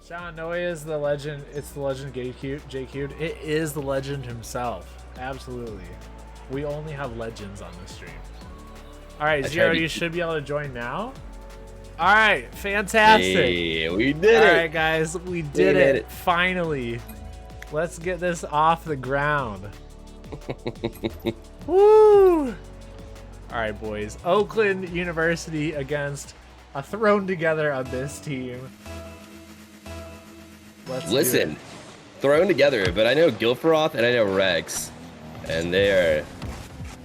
John Noe is the legend. It's the legend J-Cubed. It is the legend himself. Absolutely. We only have legends on this stream. All right, Zero, you should be able to join now. All right, fantastic. Hey, we did it. All right, guys, we did it. Finally. Let's get this off the ground. Woo! All right, boys. Oakland University against a thrown together Abyss team. Listen, thrown together, but I know Gilferoth and I know Rex, and they are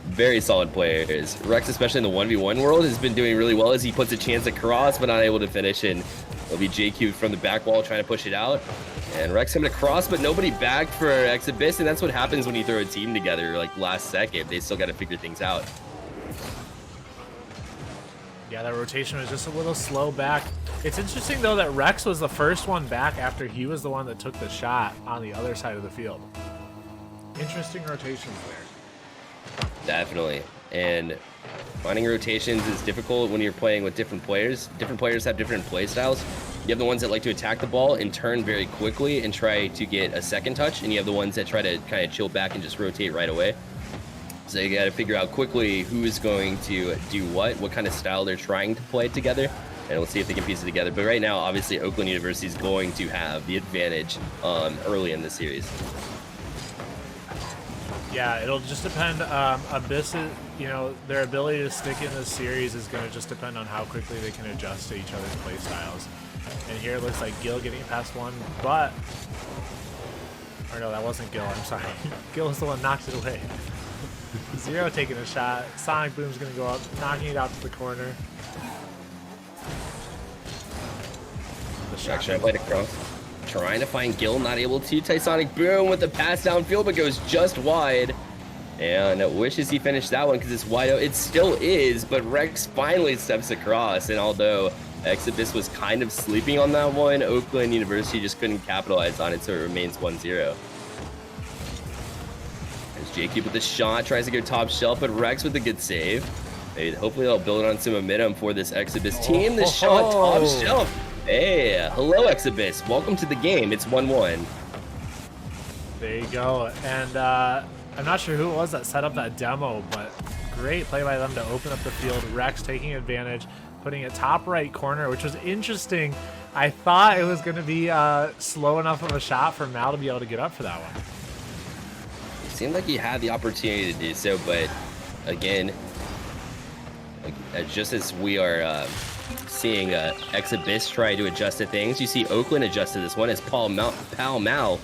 very solid players. Rex, especially in the 1v1 world, has been doing really well as he puts a chance across, but not able to finish, and it'll be JQ from the back wall trying to push it out. And Rex coming across, but nobody back for Exhibis, and that's what happens when you throw a team together like last second. They still got to figure things out. Yeah, that rotation was just a little slow back. It's interesting, though, that Rex was the first one back after he was the one that took the shot on the other side of the field. Interesting rotations there. Definitely. And finding rotations is difficult when you're playing with different players. Different players have different play styles. You have the ones that like to attack the ball and turn very quickly and try to get a second touch, and you have the ones that try to kind of chill back and just rotate right away. So you got to figure out quickly who is going to do what kind of style they're trying to play together, and we'll see if they can piece it together. But right now, obviously, Oakland University is going to have the advantage early in the series. Yeah, it'll just depend. Abyss, you know, their ability to stick in this series is going to just depend on how quickly they can adjust to each other's play styles. And here it looks like Gil getting past one, but... Or no, that wasn't Gil, I'm sorry. Gil was the one knocked it away. Zero taking a shot. Sonic Boom's going to go up, knocking it out to the corner. The shot trying to play across. Trying to find Gil, not able to. Tysonic Boom with the pass downfield, but goes just wide. And wishes he finished that one because it's wide open. It still is, but Rex finally steps across. And although Exhibis was kind of sleeping on that one, Oakland University just couldn't capitalize on it, so it remains 1-0. There's JQ with the shot, tries to go top shelf, but Rex with a good save. Hopefully they'll build on some momentum for this Exhibis team. The shot top shelf. Hey, hello Exhibis. Welcome to the game. It's 1-1. There you go. And I'm not sure who it was that set up that demo, but great play by them to open up the field. Rex taking advantage, putting it top right corner, which was interesting. I thought it was going to be slow enough of a shot for Mal to be able to get up for that one. It seemed like he had the opportunity to do so, but again, just as we are seeing Exhibis try to adjust to things, you see Oakland adjust to this one as Pal Mal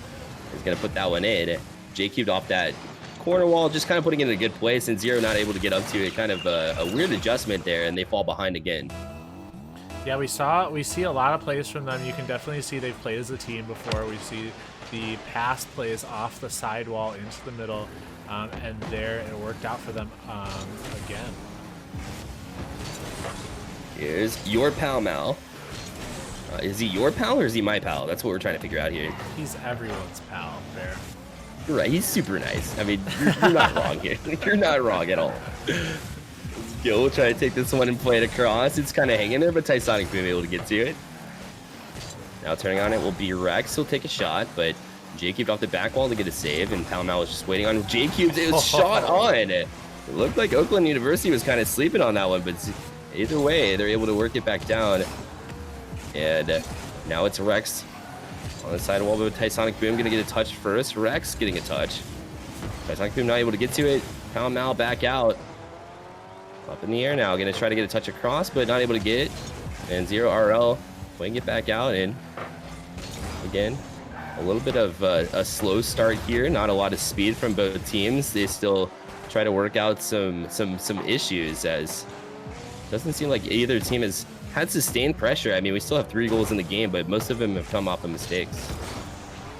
is going to put that one in. J-Cubed off that corner wall, just kind of putting it in a good place, and Zero not able to get up to it. Kind of a weird adjustment there, and they fall behind again. Yeah, we see a lot of plays from them. You can definitely see they've played as a team before. We see the pass plays off the sidewall into the middle, and there it worked out for them again. Here's your pal Mal. Is he your pal or is he my pal? That's what we're trying to figure out here. He's everyone's pal, Bear. You're right, he's super nice. I mean, you're not wrong here. You're not wrong at all. Gil will try to take this one and play it across. It's kind of hanging there, but Tysonic being able to get to it. Now turning on it will be Rex. He'll take a shot, but J-Cubed off the back wall to get a save, and Pal Mal was just waiting on J-Cubed. It was shot on. It looked like Oakland University was kind of sleeping on that one, but either way, they're able to work it back down. And now it's Rex on the sidewall, but Tysonic Boom going to get a touch first. Rex getting a touch. Tysonic Boom not able to get to it. Pal Mal back out. Up in the air now. Going to try to get a touch across, but not able to get it. And Zero RL playing it back out. And again, a little bit of a slow start here. Not a lot of speed from both teams. They still try to work out some issues, as doesn't seem like either team has had sustained pressure. I mean, we still have 3 goals in the game, but most of them have come off of mistakes.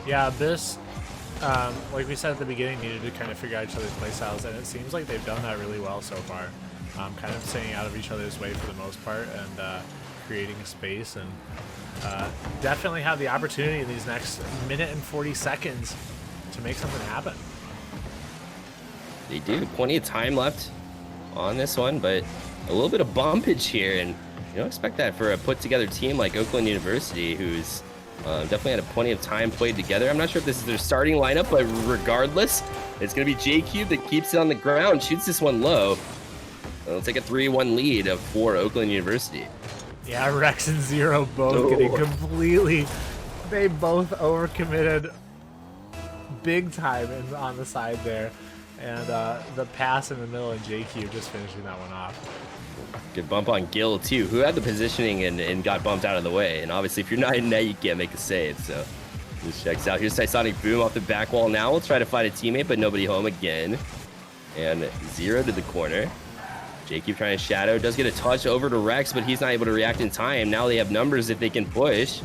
Yeah, this, like we said at the beginning, needed to kind of figure out each other's play styles, and it seems like they've done that really well so far. Kind of staying out of each other's way for the most part, and creating a space, and definitely have the opportunity in these next minute and 40 seconds to make something happen. They do. Plenty of time left on this one, but a little bit of bumpage here, and you don't expect that for a put-together team like Oakland University, who's Definitely had plenty of time played together. I'm not sure if this is their starting lineup, but regardless, it's going to be JQ that keeps it on the ground, shoots this one low. It'll take a 3-1 lead for Oakland University. Yeah, Rex and Zero both getting completely... They both overcommitted big time on the side there. And the pass in the middle and JQ just finishing that one off. Good bump on Gil, too, who had the positioning and got bumped out of the way. And obviously, if you're not in net, you can't make a save. So this checks out. Here's Tysonic Boom off the back wall now. We'll try to find a teammate, but nobody home again. And Zero to the corner. JQ trying to shadow. Does get a touch over to Rex, but he's not able to react in time. Now they have numbers if they can push.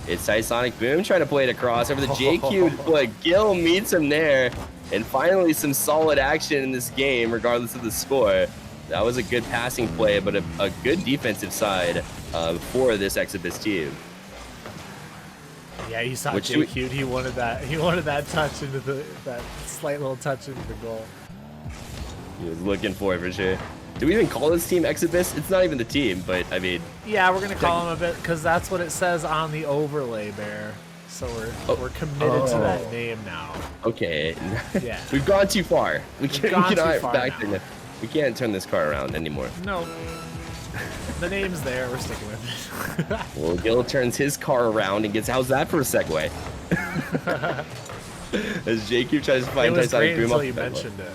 It's Tysonic Boom trying to play it across over the JQ, but Gil meets him there. And finally, some solid action in this game, regardless of the score. That was a good passing play, but a good defensive side for this Exhibis team. Yeah, you saw JQ. He wanted that. He wanted that touch into that slight little touch into the goal. He was looking for it for sure. Do we even call this team Exhibis? It's not even the team, but I mean. Yeah, we're gonna call him a bit because that's what it says on the overlay, Bear. So we're committed to that name now. Okay. Yeah. We've gone too far. We can't turn this car around anymore. No. The name's there. We're sticking with it. Well, Gil turns his car around and gets. How's that for a segue? As JQ tries to find Tysonic Boom until you mentioned it.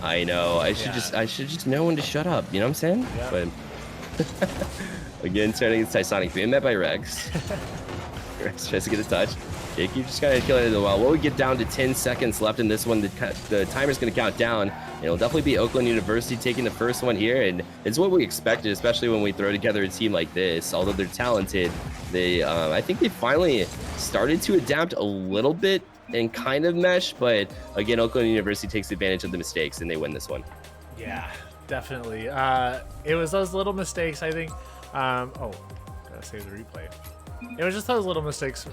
I know. I should just know when to shut up. You know what I'm saying? Yeah. But again, starting against Tysonic Boom, met by Rex. Rex tries to get a touch. JQ just kind of killing it in the while. We'll get down to 10 seconds left in this one. The timer's going to count down. It'll definitely be Oakland University taking the first one here, and it's what we expected, especially when we throw together a team like this. Although they're talented, I think they finally started to adapt a little bit and kind of mesh. But again, Oakland University takes advantage of the mistakes and they win this one. Yeah, definitely. It was those little mistakes, I think. Oh, gotta save the replay. It was just those little mistakes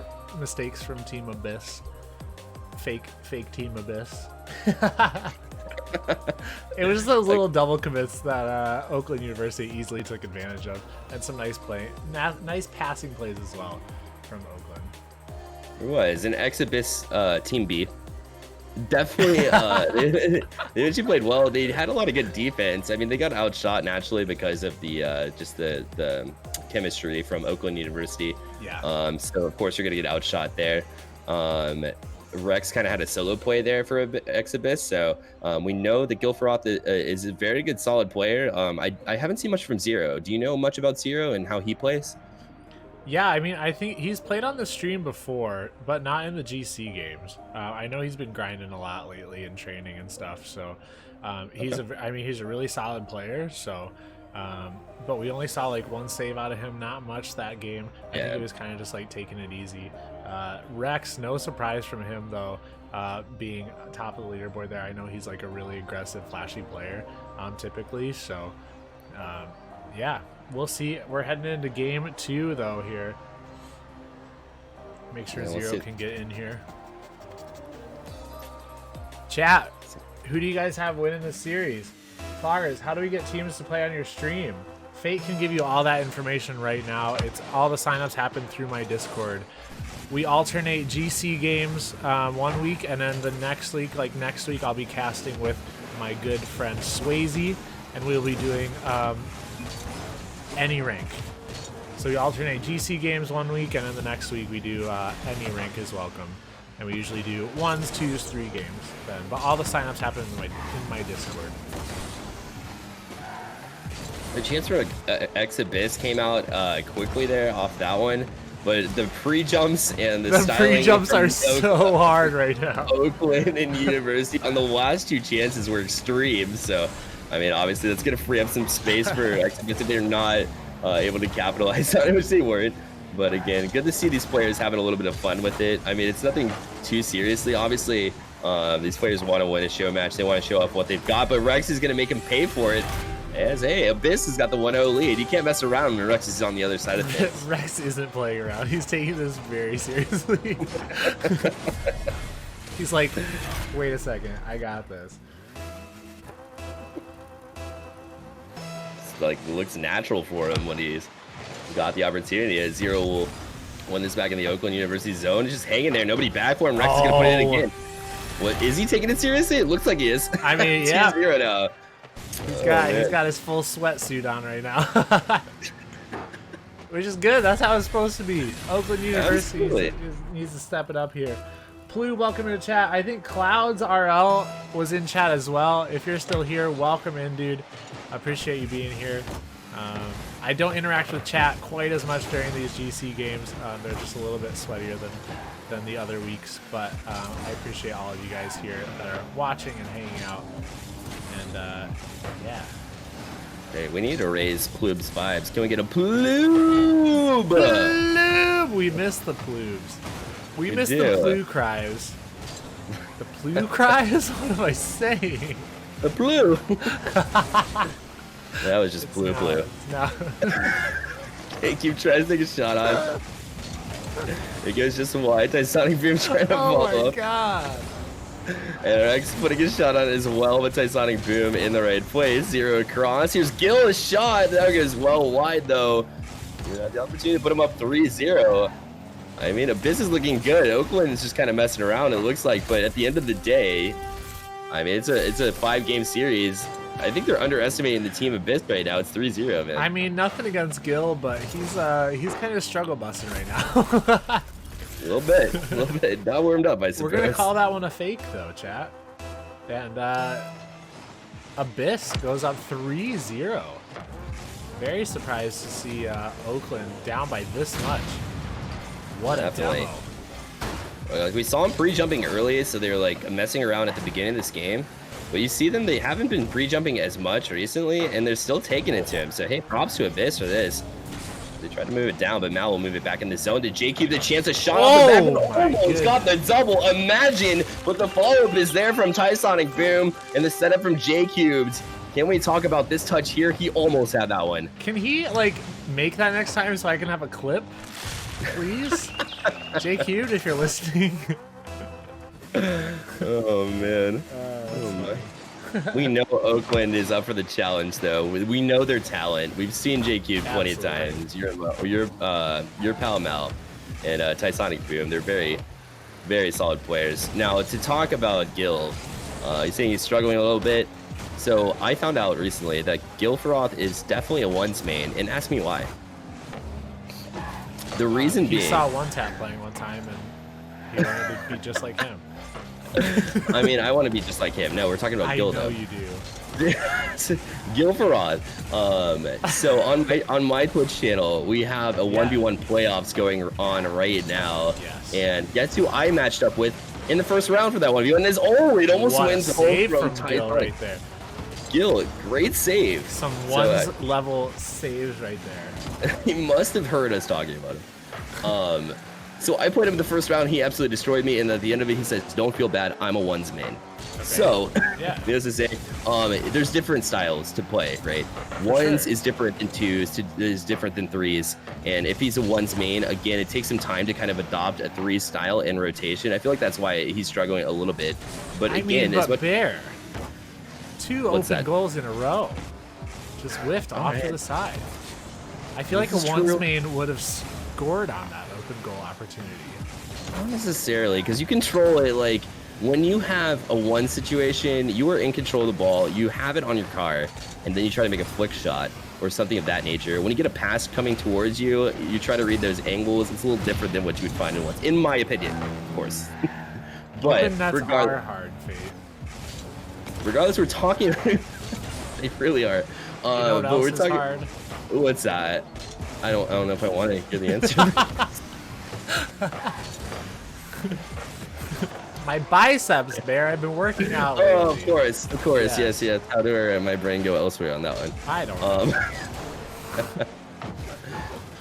from Team Abyss. Fake Team Abyss. It was just those little double commits that Oakland University easily took advantage of, and some nice nice passing plays as well from Oakland. It was an Exhibis Team B. Definitely, they actually played well. They had a lot of good defense. I mean, they got outshot naturally because of the just the chemistry from Oakland University. Yeah. So of course you're gonna get outshot there. Rex kind of had a solo play there for Exhibis, so we know that Gilferoth is a very good, solid player. I haven't seen much from Zero. Do you know much about Zero and how he plays? Yeah, I mean, I think he's played on the stream before, but not in the GC games. I know he's been grinding a lot lately in training and stuff. So he's a really solid player. So, but we only saw like one save out of him, not much that game. I think he was kind of just like taking it easy. Rex, no surprise from him though, being top of the leaderboard there. I know he's like a really aggressive, flashy player, typically. So, yeah. We'll see. We're heading into game 2 though here. Make sure Zero can get in here. Chat, who do you guys have winning this series? Foggers, how do we get teams to play on your stream? Fate can give you all that information right now. It's all the signups happen through my Discord. We alternate GC games 1 week, and then the next week, I'll be casting with my good friend Swayze, and we'll be doing any rank. So we alternate GC games 1 week, and then the next week we do any rank is welcome. And we usually do 1s, 2s, 3 games then. But all the signups happen in my Discord. The chance for Exhibis came out quickly there off that one, but the pre-jumps and the pre-jumps are so hard right now. Oakland and University on the last 2 chances were extreme, so I mean, obviously, that's going to free up some space for Exhibits if they're not able to capitalize on it, which they weren't. But again, good to see these players having a little bit of fun with it. I mean, it's nothing too seriously. Obviously, these players want to win a show match. They want to show off what they've got, but Rex is going to make him pay for it. As, hey, Abyss has got the 1-0 lead. You can't mess around when Rex is on the other side of things. Rex isn't playing around. He's taking this very seriously. He's like, wait a second, I got this. Like, it looks natural for him when he's got the opportunity. As Zero will won this back in the Oakland University zone. Just hanging there, nobody back for him. Rex is gonna put it in again. What, is he taking it seriously? It looks like he is. I mean, yeah. 2-0 now. He's got his full sweatsuit on right now. Which is good. That's how it's supposed to be. Oakland University needs to step it up here. Plu, welcome to the chat. I think Clouds RL was in chat as well. If you're still here, welcome in, dude. I appreciate you being here. I don't interact with chat quite as much during these GC games. They're just a little bit sweatier than the other weeks, but I appreciate all of you guys here that are watching and hanging out. And yeah. Hey, we need to raise Plub's vibes. Can we get a Plube? Plube! We missed the Plubes. We missed the Plu cries. The Plu cries? What am I saying? The Plu. That was just Plu. No. Hey, keep trying to take a shot on. It goes just wide. Tysonic Boom trying to follow. Oh my god. And Rex putting a shot on as well, but Tysonic Boom in the right place. 0 across. Here's Gil, a shot. That goes well wide, though. The opportunity to put him up 3-0. I mean, Abyss is looking good. Oakland is just kind of messing around, it looks like. But at the end of the day, I mean, it's a 5-game series. I think they're underestimating the team Abyss right now. It's 3-0, man. I mean, nothing against Gil, but he's kind of struggle busting right now. A little bit. Not warmed up, I suppose. We're gonna call that one a fake, though, chat. And Abyss goes up 3-0. Very surprised to see Oakland down by this much. What a demo. Like, we saw them pre-jumping early, so they were like messing around at the beginning of this game. But you see them, they haven't been pre-jumping as much recently, and they're still taking it to him. So hey, props to Abyss for this. They tried to move it down, but Mal will move it back in the zone. Did JQ the chance, a shot off the back, but almost got the double. Imagine, but the follow-up is there from Tysonic Boom, and the setup from J-Cubed. Can we talk about this touch here? He almost had that one. Can he, like, make that next time so I can have a clip? Please? J-Cubed, if you're listening. Oh, man. Oh, my. We know Oakland is up for the challenge, though. We know their talent. We've seen J-Cube plenty of times. Your pal Mal and Tysonic Boom. They're very, very solid players. Now, to talk about Gil, he's saying he's struggling a little bit. So I found out recently that Gil Feroth is definitely a ones main, and ask me why. The reason being... He saw One Tap playing one time, and he wanted to be just like him. I mean, I want to be just like him. No, we're talking about Gil, though. I know you do. Gil Feroth. So on my Twitch channel, we have a 1v1 playoffs going on right now. Yes. And guess who I matched up with in the first round for that 1v1? It almost wins the whole from Gil right there. Gil, great save. Some ones level saves right there. He must have heard us talking about him. So I played him in the first round. He absolutely destroyed me. And at the end of it, he says, "Don't feel bad. I'm a ones main." Okay. So, needless to say, there's different styles to play, right? Ones is different than twos, is different than threes. And if he's a ones main, again, it takes some time to kind of adopt a three style and rotation. I feel like that's why he's struggling a little bit. But again, Bear, 2 open goals in a row, just whiffed off to the side. I feel like a ones main would have scored on that open goal opportunity. Not necessarily, because you control it. Like when you have a one situation, you are in control of the ball, you have it on your car, and then you try to make a flick shot or something of that nature. When you get a pass coming towards you, you try to read those angles. It's a little different than what you would find in ones, in my opinion, of course. But regardless, hard fate. Regardless, we're talking. They really are. But we're talking. Hard? What's that? I don't know if I want to hear the answer. My biceps, Bear. I've been working out. Oh, of course, yes. How do my brain go elsewhere on that one? I don't know.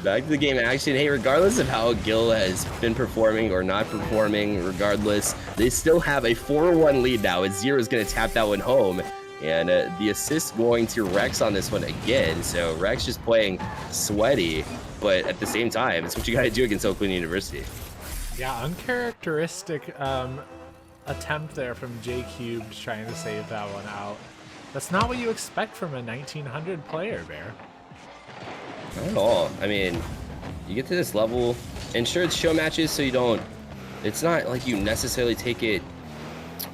Back to the game action. Hey, regardless of how Gil has been performing or not performing, regardless, they still have a 4-1 lead now. As Zero is going to tap that one home. And the assist going to Rex on this one again. So Rex just playing sweaty, but at the same time, it's what you got to do against Oakland University. Yeah, uncharacteristic attempt there from J-Cubed trying to save that one out. That's not what you expect from a 1900 player, Bear. Not at all. I mean, you get to this level, And sure, it's show matches, so you don't. It's not like you necessarily take it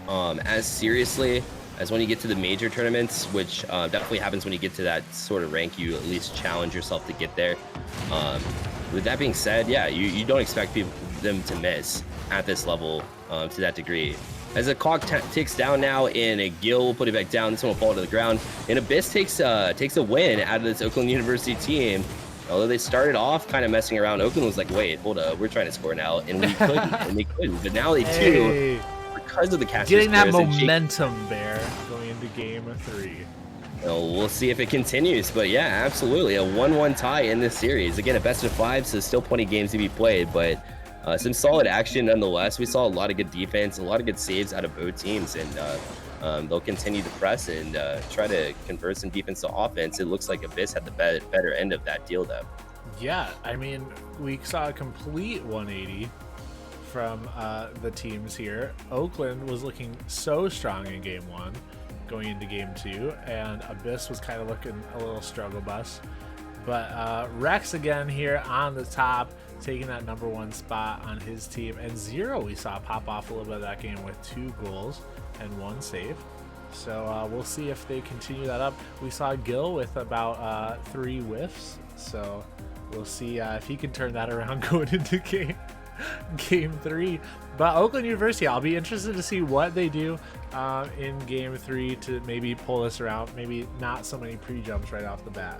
as seriously as when you get to the major tournaments, which definitely happens when you get to that sort of rank. You at least challenge yourself to get there. With that being said, yeah, you don't expect them to miss at this level to that degree. As the clock ticks down now, and a Gil will put it back down. This one will fall to the ground. And Abyss takes a win out of this Oakland University team. Although they started off kind of messing around, Oakland was like, wait, hold up, we're trying to score now. And we couldn't, and they couldn't. But now they do, because of the casters. Getting that momentum, Bear, going into game 3. We'll see if it continues. But yeah, absolutely. A 1-1 tie in this series. Again, a best of 5, so still plenty of games to be played. But some solid action nonetheless. We saw a lot of good defense, a lot of good saves out of both teams. And they'll continue to press and try to convert some defense to offense. It looks like Abyss had the better end of that deal, though. Yeah, I mean, we saw a complete 180 from the teams here. Oakland was looking so strong in game 1, going into game 2, and Abyss was kind of looking a little struggle bus. But Rex again here on the top, taking that #1 spot on his team. And Zero, we saw pop off a little bit of that game with 2 goals and 1 save. So we'll see if they continue that up. We saw Gil with about 3 whiffs. So we'll see if he can turn that around going into game 3. But Oakland University, I'll be interested to see what they do in game 3 to maybe pull this around. Maybe not so many pre-jumps right off the bat.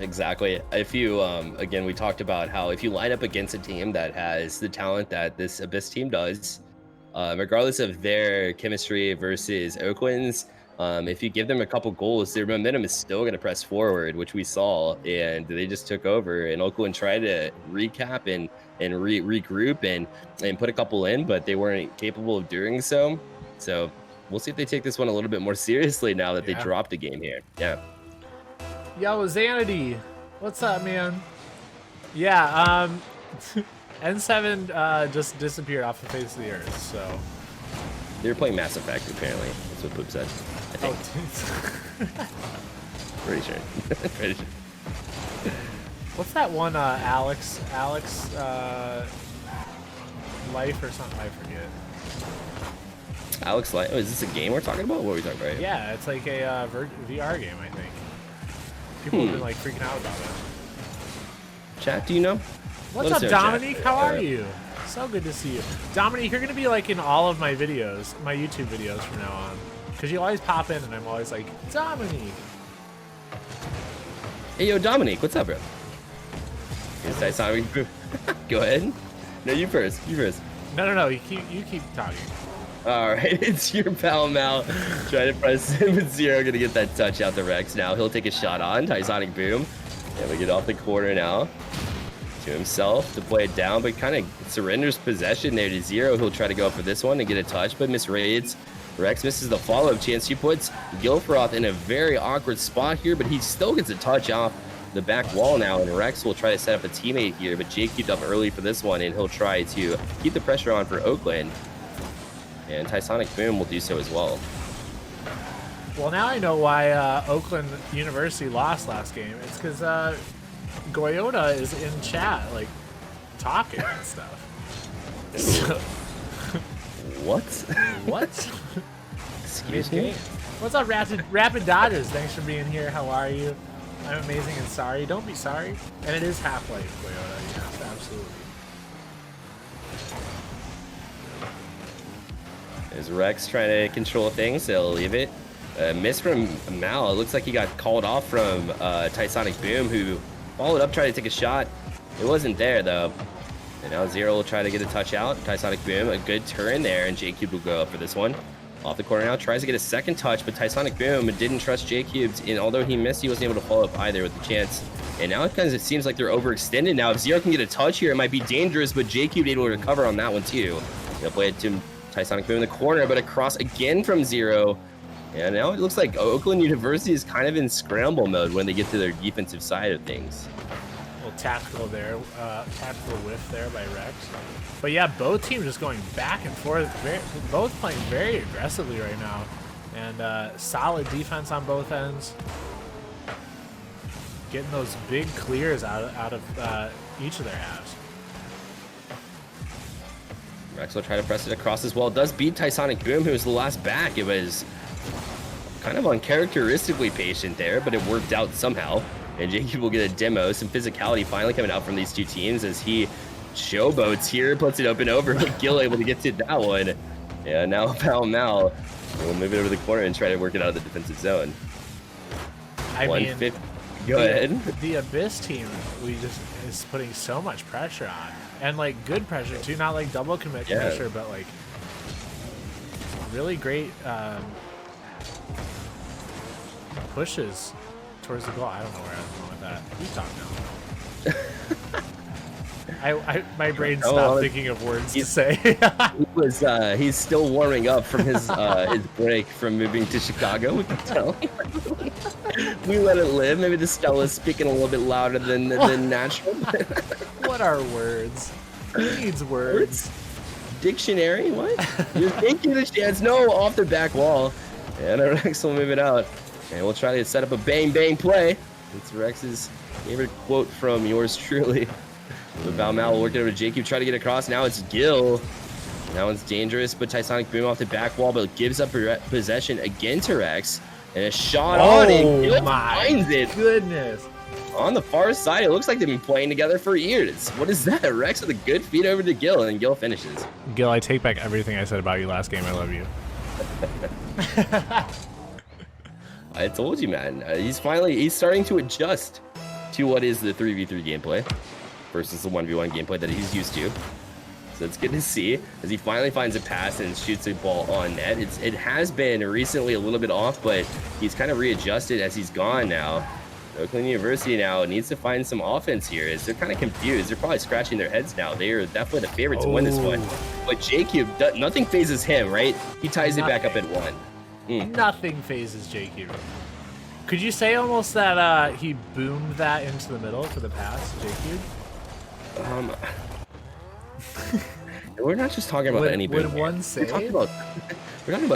Exactly. If you, again, we talked about how if you line up against a team that has the talent that this Abyss team does, regardless of their chemistry versus Oakland's, if you give them a couple goals, their momentum is still going to press forward, which we saw, and they just took over. And Oakland tried to recap and regroup and put a couple in, but they weren't capable of doing so. So we'll see if they take this one a little bit more seriously now that they dropped a game here. Yeah. Yo, Xanady, what's up, man? Yeah, N7 just disappeared off the face of the earth, so. They were playing Mass Effect, apparently. That's what Poop said, I think. Oh, pretty sure. Pretty sure. What's that one, Alex, Life or something, I forget. Alex Light, oh, is this a game we're talking about? What are we talking about? Yeah, it's like a VR game, I think. People have been like freaking out about it. Chat, do you know? What's up, Dominique? How are you? So good to see you. Dominique, you're going to be like in all of my videos, my YouTube videos from now on. Because you always pop in and I'm always like, Dominique. Hey, yo, Dominique, what's up, bro? Go ahead. No, you first. You first. No. You keep talking. All right, it's your pal Mal trying to press him with Zero. Gonna get that touch out to Rex now. He'll take a shot on Tysonic Boom. And we get off the corner now to himself to play it down, but kind of surrenders possession there to Zero. He'll try to go for this one and get a touch, but misreads. Rex misses the follow-up chance. He puts Gilfroth in a very awkward spot here, but he still gets a touch off the back wall now, and Rex will try to set up a teammate here, but Jake keeps up early for this one, and he'll try to keep the pressure on for Oakland. And Tysonic Boom will do so as well. Well, now I know why Oakland University lost last game. It's because Goyota is in chat, like, talking and stuff. So, what? What? Excuse me? What's up, Rapid Dodgers? Thanks for being here. How are you? I'm amazing and sorry. Don't be sorry. And it is Half-Life, Goyota. Yes, absolutely. There's Rex trying to control things. They'll leave it. Miss from Mal. It looks like he got called off from Tysonic Boom, who followed up, tried to take a shot. It wasn't there, though. And now Zero will try to get a touch out. Tysonic Boom, a good turn there, and J-Cube will go up for this one. Off the corner now, tries to get a second touch, but Tysonic Boom didn't trust J-Cube. And although he missed, he wasn't able to follow up either with the chance. And now it seems like they're overextended now. If Zero can get a touch here, it might be dangerous, but J-Cube able to recover on that one, too. They'll play it to Tysonic Boom in the corner, but a cross again from Zero. And now it looks like Oakland University is kind of in scramble mode when they get to their defensive side of things. A little tactical there, tactical whiff there by Rex. But yeah, both teams just going back and forth, both playing very aggressively right now. And solid defense on both ends. Getting those big clears out of each of their halves. Rex will try to press it across as well. Does beat Tysonic Boom, who was the last back. It was kind of uncharacteristically patient there, but it worked out somehow. And Jakey will get a demo. Some physicality finally coming out from these two teams as he showboats here, puts it up and over, but Gil able to get to that one. Yeah, now Pal Mal will move it over the corner and try to work it out of the defensive zone. I mean, go ahead. The Abyss team, is putting so much pressure on, and like good pressure too, not like double commit pressure, but like really great pushes towards the goal. I don't know where I was going with that. You talk now. My brain stopped thinking of words to say. He's still warming up from his break from moving to Chicago. We can tell. We let it live. Maybe the Stella's speaking a little bit louder than natural. What are words? Who needs words? Dictionary? What? You're taking a chance. No, off the back wall. And Rex will move it out. And we'll try to set up a bang bang play. It's Rex's favorite quote from yours truly. The Val Mal will work it over to Jakey, try to get across. Now it's Gil. Now it's dangerous, but Tysonic Boom off the back wall, but gives up possession again to Rex. And a shot on it. Gil finds it. Goodness. On the far side, it looks like they've been playing together for years. What is that? Rex with a good feed over to Gil, and Gil finishes. Gil, I take back everything I said about you last game. I love you. I told you, man. He's starting to adjust to what is the 3v3 gameplay versus the 1v1 gameplay that he's used to. So it's good to see as he finally finds a pass and shoots a ball on net. It has been recently a little bit off, but he's kind of readjusted as he's gone now. Oakland University now needs to find some offense here as they're kind of confused. They're probably scratching their heads now. They are definitely the favorite to win this one. But JQ, nothing phases him, right? He ties it back up at 1. Nothing phases JQ. Could you say almost that he boomed that into the middle for the pass, JQ? We're not just talking about any boom. Would one say? We're talking about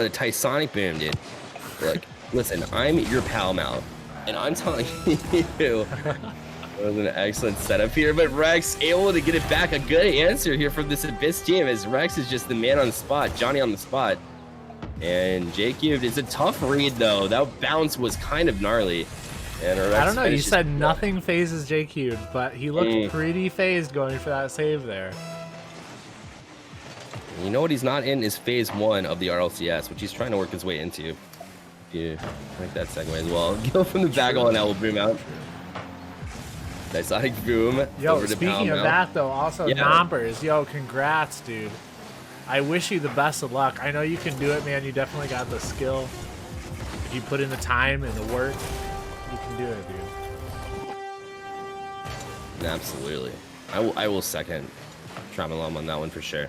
a Tysonic boom, dude. Look, listen, I'm your pal Mal, and I'm telling you, it was an excellent setup here. But Rex able to get it back. A good answer here from this Abyss team, as Rex is just the man on the spot, Johnny on the spot. And J-Cubed, it's a tough read though. That bounce was kind of gnarly. And I don't know, you said nothing phases J-Cubed, but he looked pretty phased going for that save there. You know what he's not in is phase 1 of the RLCS, which he's trying to work his way into. If you like that segue as well. Go from the back on, that will boom out. Tysonic boom. Yo, speaking of that though, also Nombers, yo, congrats, dude. I wish you the best of luck. I know you can do it, man. You definitely got the skill. If you put in the time and the work, you can do it, dude. Absolutely. I will second TraumaLlama on that one for sure.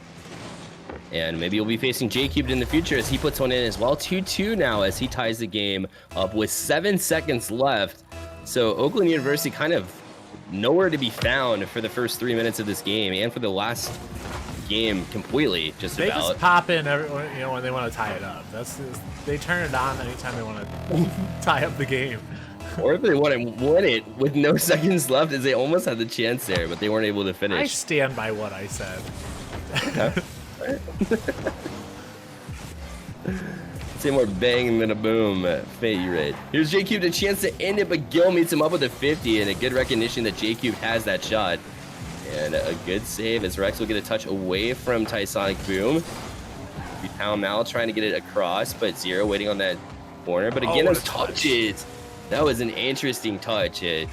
And maybe you'll be facing J-Cubed in the future as he puts one in as well. 2-2 now as he ties the game up with 7 seconds left. So Oakland University kind of nowhere to be found for the first 3 minutes of this game and for the last game completely. They just pop in when they want to tie it up. They turn it on anytime they want to tie up the game. Or if they want to win it with no seconds left, as they almost had the chance there, but they weren't able to finish. I stand by what I said. Say more bang than a boom. Fate rate. Here's J-Cubed, a chance to end it, but Gil meets him up with a 50, and a good recognition that J-Cubed has that shot. And a good save as Rex will get a touch away from Tysonic Boom. Pound Mal trying to get it across, but Zero waiting on that corner. But again, those touches. That was an interesting touch. A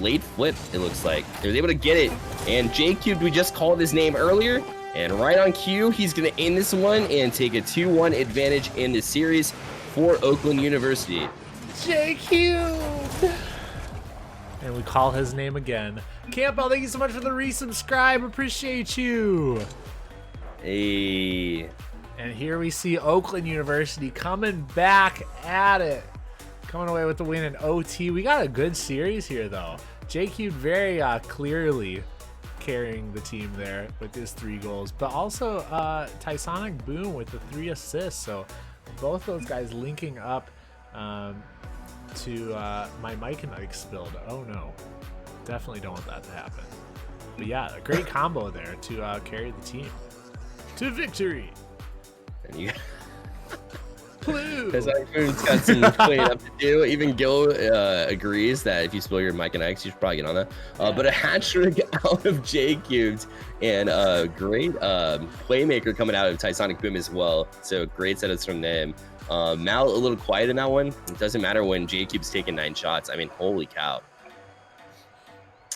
late flip, it looks like. They were able to get it. And J-Cubed, we just called his name earlier. And right on cue, he's going to end this one and take a 2-1 advantage in the series for Oakland University. J-Cubed! And we call his name again. Campbell, thank you so much for the resubscribe. Appreciate you. Hey. And here we see Oakland University coming back at it. Coming away with the win in OT. We got a good series here, though. J-Cubed very clearly carrying the team there with his 3 goals. But also Tysonic Boom with the 3 assists. So both those guys linking up to my mic and Ike spilled. Oh no, definitely don't want that to happen. But yeah, a great combo there to carry the team. to victory. And you Blue. Tysonic got some cleaning up to do. Even Gil agrees that if you spill your Mike and Ike's, you should probably get on that. But a hat trick out of J Cubed, and a great playmaker coming out of Tysonic Boom as well. So great setups from them. Mal a little quiet in that one. It doesn't matter when J Cube's taking 9 shots. I mean, holy cow.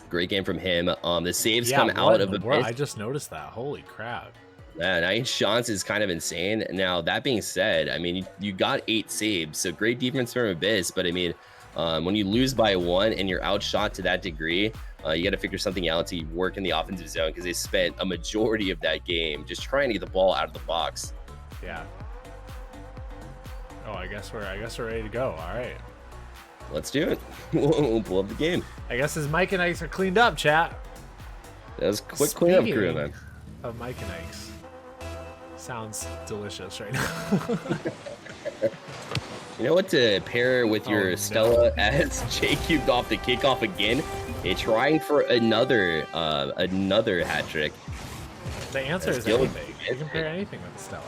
Great game from him. The saves come out of the world? I just noticed that. Holy crap. Yeah, 9 shots is kind of insane. Now, that being said, I mean, you got 8 saves, so great defense from Abyss. But I mean, when you lose by 1 and you're outshot to that degree, you got to figure something out to work in the offensive zone, because they spent a majority of that game just trying to get the ball out of the box. Yeah. Oh, I guess we're ready to go. All right. Let's do it. We'll pull up the game. I guess his Mike and Ike's are cleaned up, chat. That was quick cleanup crew, man. Of Mike and Ike's. Sounds delicious right now. You know what to pair with your Stella as J Cubed off the kickoff again? Trying for another hat trick. The answer is anything. You can pair anything with the Stella.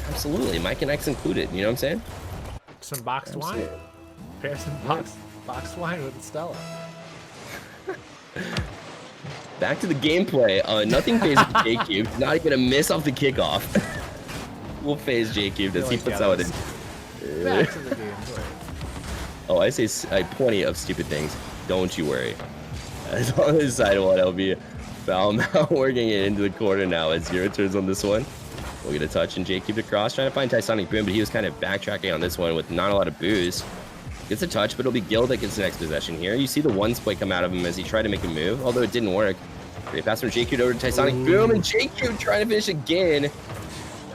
Absolutely, Mike and Ike's included. You know what I'm saying? Some boxed wine. Pair some boxed wine with the Stella. Back to the gameplay. Nothing phases J Cube. Not even a miss off the kickoff. We'll phase J Cube as he puts out in. Back to the gameplay. Oh, I say plenty of stupid things. Don't you worry. As on the sidewall, that'll be foul now, working it into the corner now as 0 turns on this one. We'll get a touch and J Cube across, trying to find Tysonic Boom, but he was kind of backtracking on this one with not a lot of boost. Gets a touch, but it'll be Gil that gets the next possession here. You see the one split come out of him as he tried to make a move, although it didn't work. Great pass from J Cube over to Tysonic Boom, and J Cube trying to finish again.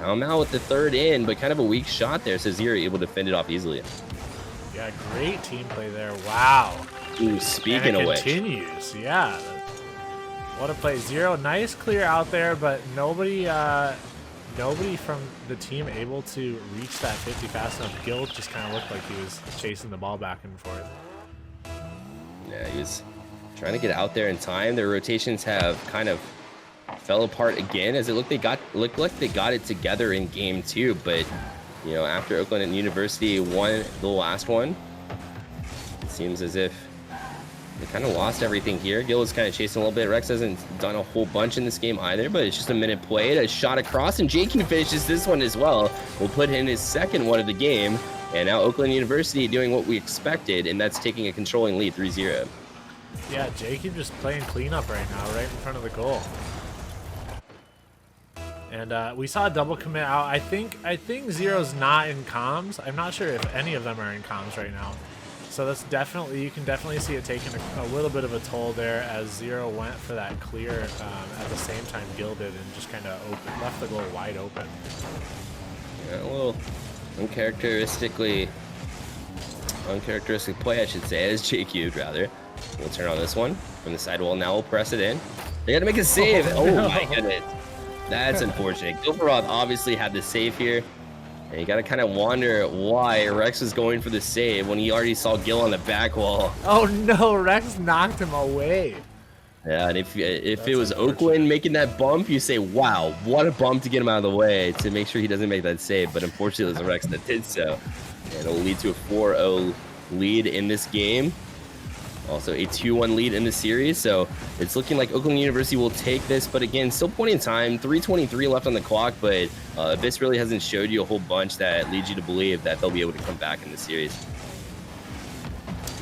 I'm out with the 3rd in, but kind of a weak shot there, so Zero able to fend it off easily. Yeah, great team play there. Wow. Ooh, speaking of which. Continues, yeah. What a play. Zero, nice clear out there, but nobody from the team able to reach that 50 fast enough. Gil just kind of looked like he was chasing the ball back and forth. Yeah, he was trying to get out there in time. Their rotations have kind of fell apart again, as it looked like they got it together in game 2, but you know, after Oakland and University won the last one, it seems as if they kind of lost everything here. Gil was kind of chasing a little bit. Rex hasn't done a whole bunch in this game either, but it's just a minute played. A shot across, and JQ finishes this one as well. We'll put in his 2nd one of the game, and now Oakland University doing what we expected, and that's taking a controlling lead, 3-0. Yeah, JQ just playing cleanup right now, right in front of the goal. And we saw a double commit out. I think Zero's not in comms. I'm not sure if any of them are in comms right now. So that's definitely, you can definitely see it taking a little bit of a toll there as Zero went for that clear at the same time Gil did, and just kind of left the goal wide open. Yeah, a little uncharacteristic play, I should say, as JQ rather. We'll turn on this one from the sidewall. Now we'll press it in. They got to make a save. Oh my goodness. That's unfortunate. Gilferoth obviously had the save here. And you got to kind of wonder why Rex was going for the save when he already saw Gil on the back wall. Oh no, Rex knocked him away. Yeah, and if it was Oakland making that bump, you say, wow, what a bump to get him out of the way to make sure he doesn't make that save. But unfortunately, it was Rex that did so. And it'll lead to a 4-0 lead in this game. Also a 2-1 lead in the series, so it's looking like Oakland University will take this, but again, still plenty of time. 3:23 left on the clock, but Abyss really hasn't showed you a whole bunch that leads you to believe that they'll be able to come back in the series.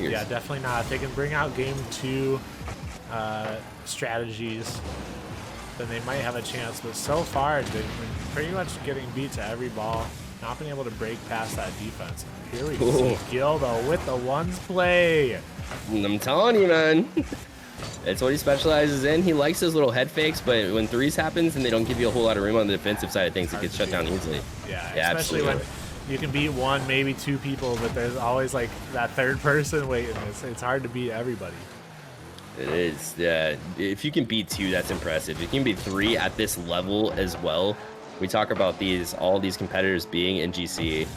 Yeah, definitely not. If they can bring out game 2 strategies, then they might have a chance, but so far they've been pretty much getting beat to every ball, not been able to break past that defense. Here we see Gil though with the ones play. I'm telling you, man. That's what he specializes in. He likes those little head fakes, but when threes happens and they don't give you a whole lot of room on the defensive side of things, it gets shut down easily. Yeah, especially absolutely. when you can beat 1, maybe 2 people, but there's always like that 3rd person waiting. It's hard to beat everybody. It is, yeah. If you can beat 2, that's impressive. If you can beat 3 at this level as well. We talk about all these competitors being in GC.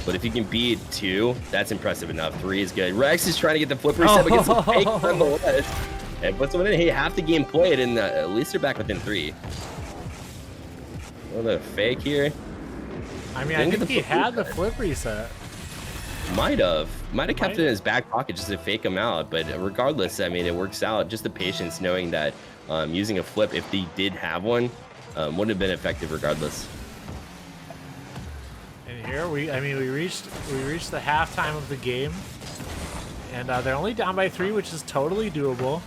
But if you can beat 2, that's impressive enough. 3 is good. Rex is trying to get the flip reset, but gets some fake nonetheless. And puts one in. Hey, half the game played, and at least they're back within 3. A little fake here. I mean, I think he had the flip reset. Might have kept it in his back pocket just to fake him out, but regardless, I mean, it works out. Just the patience, knowing that using a flip, if they did have one, would have been effective regardless. And here we reached the halftime of the game, and they're only down by 3, which is totally doable.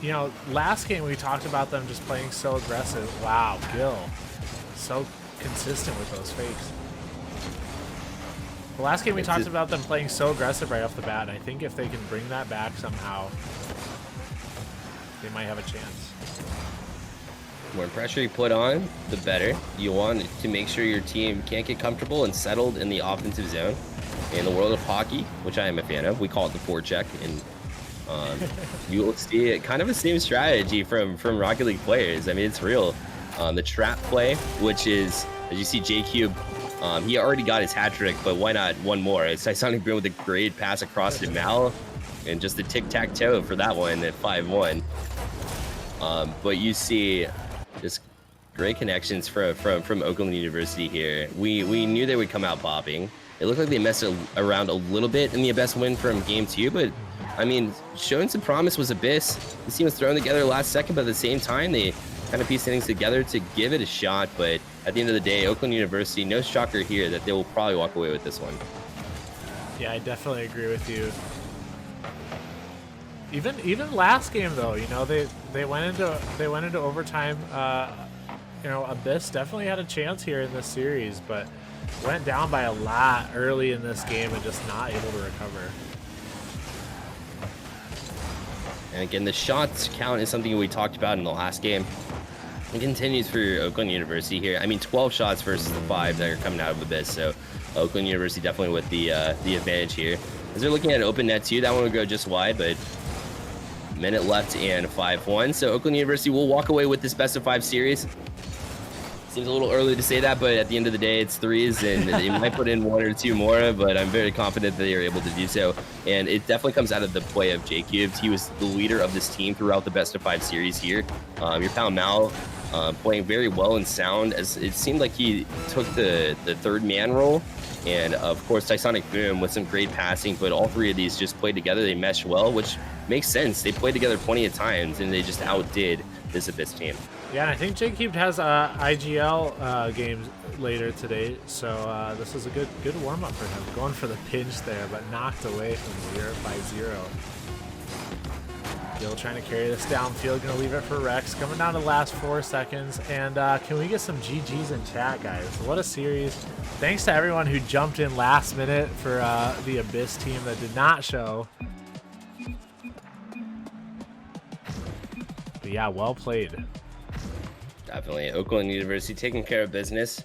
You know, last game we talked about them just playing so aggressive. Wow, Gil, so consistent with those fakes. The last game we talked about them playing so aggressive right off the bat, and I think if they can bring that back somehow, they might have a chance. The more pressure you put on, the better. You want to make sure your team can't get comfortable and settled in the offensive zone. In the world of hockey, which I am a fan of, we call it the forecheck, and you will see kind of the same strategy from Rocket League players. I mean, it's real. The trap play, which is, as you see, J-Cube, he already got his hat trick, but why not one more? It's Sonic Boom with a great pass across to Mal, and just the tic-tac-toe for that one at 5-1. But you see just great connections from Oakland University here. We knew they would come out popping. It looked like they messed around a little bit in the Abyss win from Game 2, but I mean, showing some promise was Abyss. This team was thrown together last second, but at the same time, they kind of pieced things together to give it a shot. But at the end of the day, Oakland University, no shocker here that they will probably walk away with this one. Yeah, I definitely agree with you. Even last game though, you know, they went into overtime. You know, Abyss definitely had a chance here in this series, but went down by a lot early in this game and just not able to recover. And again, the shots count is something we talked about in the last game. It continues for Oakland University here. I mean, 12 shots versus the 5 that are coming out of Abyss. So Oakland University definitely with the advantage here. As they're looking at open net too, that one would go just wide, but minute left and 5-1. So Oakland University will walk away with this best of 5 series. Seems a little early to say that, but at the end of the day, it's 3s, and they might put in 1 or 2 more, but I'm very confident that they are able to do so. And it definitely comes out of the play of J-Cubes. He was the leader of this team throughout the best of 5 series here. Your pal Mal playing very well and sound, as it seemed like he took the third man role. And of course, Tysonic Boom with some great passing, but all 3 of these just played together. They meshed well, which makes sense. They played together plenty of times, and they just outdid this Abyss team. Yeah, and I think J-Cube has IGL games later today, so this is a good warm-up for him. Going for the pinch there, but knocked away from 0-0. Gil trying to carry this downfield, gonna leave it for Rex. Coming down to the last 4 seconds, and can we get some GGs in chat, guys? What a series. Thanks to everyone who jumped in last minute for the Abyss team that did not show. But yeah, well played. Definitely. Oakland University taking care of business.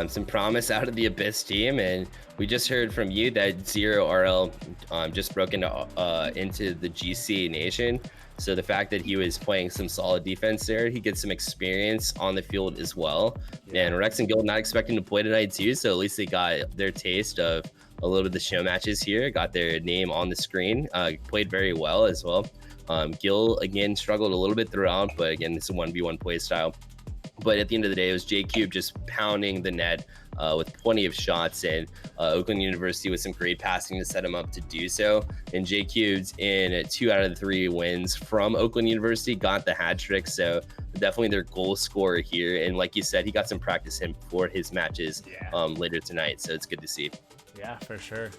Some promise out of the Abyss team, and we just heard from you that Zero RL just broke into the GC Nation. So the fact that he was playing some solid defense there, he gets some experience on the field as well. And Rex and Guild not expecting to play tonight too, so at least they got their taste of a little bit of the show matches here, got their name on the screen, played very well as well. Gil, again, struggled a little bit throughout, but again, it's a 1v1 play style. But at the end of the day, it was J-Cube just pounding the net with plenty of shots, and Oakland University with some great passing to set him up to do so. And J-Cube's in 2 out of the 3 wins from Oakland University, got the hat trick, so definitely their goal scorer here. And like you said, he got some practice in for his matches later tonight, so it's good to see. Yeah, for sure.